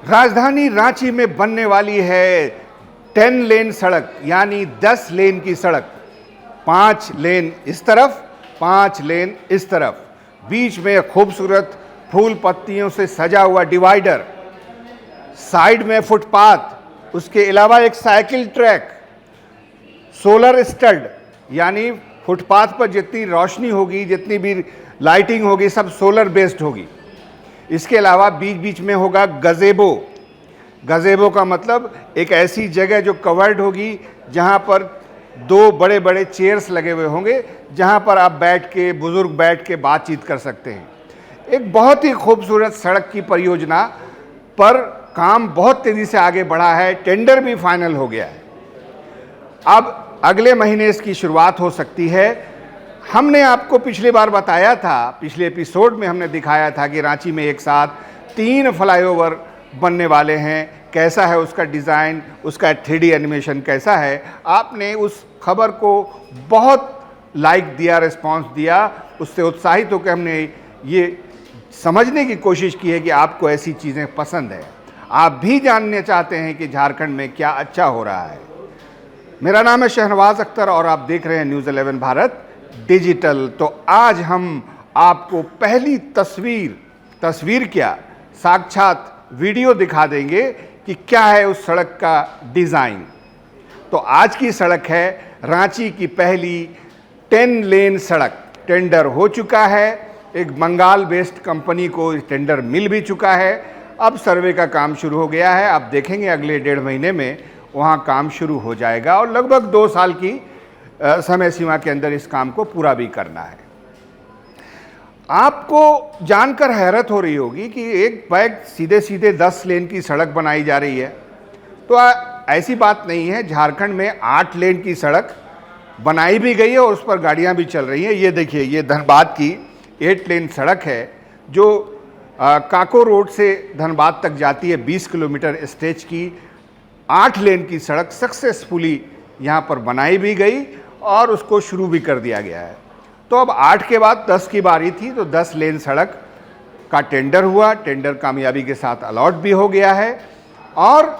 राजधानी रांची में बनने वाली है 10 लेन सड़क, यानी 10 लेन की सड़क। 5 लेन इस तरफ, 5 लेन इस तरफ, बीच में खूबसूरत फूल पत्तियों से सजा हुआ डिवाइडर, साइड में फुटपाथ, उसके अलावा एक साइकिल ट्रैक, सोलर स्टड, यानी फुटपाथ पर जितनी रोशनी होगी, जितनी भी लाइटिंग होगी, सब सोलर बेस्ड होगी। इसके अलावा बीच बीच में होगा गज़ेबो। गज़ेबो का मतलब एक ऐसी जगह जो कवर्ड होगी, जहाँ पर 2 बड़े बड़े चेयर्स लगे हुए होंगे, जहाँ पर आप बैठ के, बुज़ुर्ग बैठ के बातचीत कर सकते हैं। एक बहुत ही खूबसूरत सड़क की परियोजना पर काम बहुत तेज़ी से आगे बढ़ा है। टेंडर भी फाइनल हो गया है। अब अगले महीने इसकी शुरुआत हो सकती है। हमने आपको पिछली बार बताया था, पिछले एपिसोड में हमने दिखाया था कि रांची में एक साथ 3 फ्लाईओवर बनने वाले हैं। कैसा है उसका डिज़ाइन, उसका 3D एनिमेशन कैसा है। आपने उस खबर को बहुत लाइक दिया, रिस्पांस दिया। उससे उत्साहित होकर हमने ये समझने की कोशिश की है कि आपको ऐसी चीज़ें पसंद है, आप भी जानने चाहते हैं कि झारखंड में क्या अच्छा हो रहा है। मेरा नाम है शहनवाज अख्तर और आप देख रहे हैं न्यूज़ 11 भारत डिजिटल। तो आज हम आपको पहली तस्वीर क्या, साक्षात वीडियो दिखा देंगे कि क्या है उस सड़क का डिज़ाइन। तो आज की सड़क है रांची की पहली 10 लेन सड़क। टेंडर हो चुका है, एक बंगाल बेस्ड कंपनी को टेंडर मिल भी चुका है। अब सर्वे का काम शुरू हो गया है। आप देखेंगे अगले 1.5 महीने में वहाँ काम शुरू हो जाएगा और लगभग 2 साल की समय सीमा के अंदर इस काम को पूरा भी करना है। आपको जानकर हैरत हो रही होगी कि एक बैग सीधे सीधे 10 लेन की सड़क बनाई जा रही है। तो ऐसी बात नहीं है। झारखंड में 8 लेन की सड़क बनाई भी गई है और उस पर गाड़ियां भी चल रही हैं। ये देखिए, ये धनबाद की 8 लेन सड़क है जो काको रोड से धनबाद तक जाती है। 20 किलोमीटर स्ट्रेच की 8 लेन की सड़क सक्सेसफुली यहाँ पर बनाई भी गई और उसको शुरू भी कर दिया गया है। तो अब 8 के बाद 10 की बारी थी, तो 10 लेन सड़क का टेंडर हुआ। टेंडर कामयाबी के साथ अलॉट भी हो गया है। और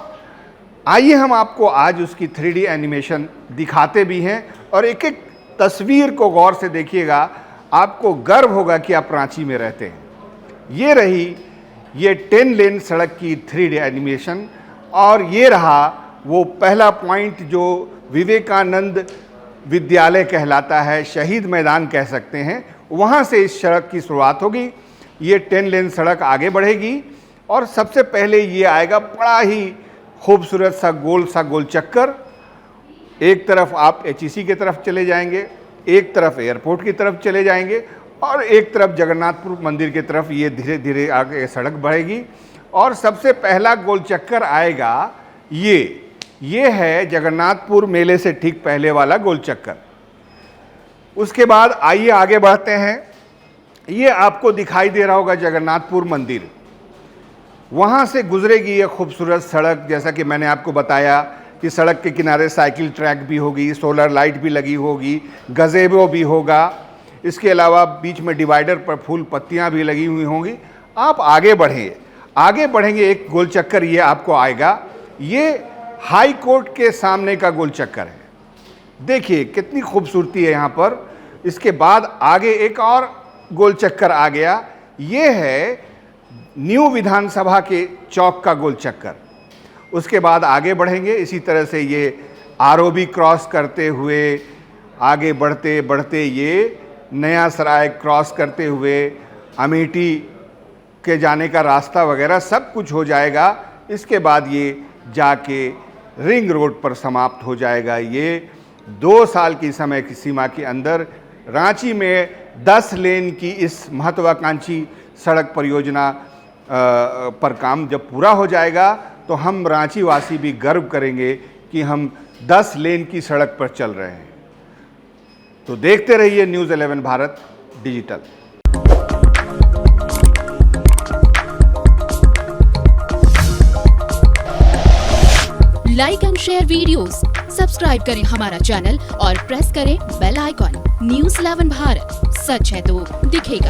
आइए हम आपको आज उसकी 3D एनिमेशन दिखाते भी हैं और एक एक तस्वीर को गौर से देखिएगा, आपको गर्व होगा कि आप रांची में रहते हैं। ये रही ये 10 लेन सड़क की 3D एनिमेशन और ये रहा वो पहला पॉइंट जो विवेकानंद विद्यालय कहलाता है, शहीद मैदान कह सकते हैं। वहाँ से इस सड़क की शुरुआत होगी। ये 10 लेन सड़क आगे बढ़ेगी और सबसे पहले ये आएगा बड़ा ही खूबसूरत सा गोल चक्कर। एक तरफ आप HEC की तरफ चले जाएंगे, एक तरफ एयरपोर्ट की तरफ चले जाएंगे और एक तरफ जगन्नाथपुर मंदिर की तरफ ये धीरे धीरे आगे सड़क बढ़ेगी। और सबसे पहला गोल चक्कर आएगा ये है जगन्नाथपुर मेले से ठीक पहले वाला गोल चक्कर। उसके बाद आइए आगे बढ़ते हैं। ये आपको दिखाई दे रहा होगा जगन्नाथपुर मंदिर। वहाँ से गुजरेगी ये खूबसूरत सड़क। जैसा कि मैंने आपको बताया कि सड़क के किनारे साइकिल ट्रैक भी होगी, सोलर लाइट भी लगी होगी, गज़ेबो भी होगा। इसके अलावा बीच में डिवाइडर पर फूल पत्तियाँ भी लगी हुई होंगी। आप आगे बढ़ेंगे एक गोल चक्कर ये आपको आएगा। ये हाई कोर्ट के सामने का गोल चक्कर है। देखिए कितनी खूबसूरती है यहाँ पर। इसके बाद आगे एक और गोल चक्कर आ गया। ये है न्यू विधानसभा के चौक का गोल चक्कर। उसके बाद आगे बढ़ेंगे इसी तरह से ये ROB क्रॉस करते हुए आगे बढ़ते बढ़ते ये नया सराय क्रॉस करते हुए अमेठी के जाने का रास्ता वगैरह सब कुछ हो जाएगा। इसके बाद ये जाके रिंग रोड पर समाप्त हो जाएगा। ये 2 साल की समय की सीमा के अंदर रांची में 10 लेन की इस महत्वाकांक्षी सड़क परियोजना पर काम जब पूरा हो जाएगा तो हम रांची वासी भी गर्व करेंगे कि हम 10 लेन की सड़क पर चल रहे हैं। तो देखते रहिए news 11 Bharat digital. Like and share videos, subscribe करें हमारा चैनल और प्रेस करें बेल आइकॉन। न्यूज़ 11 भारत, सच है तो दिखेगा।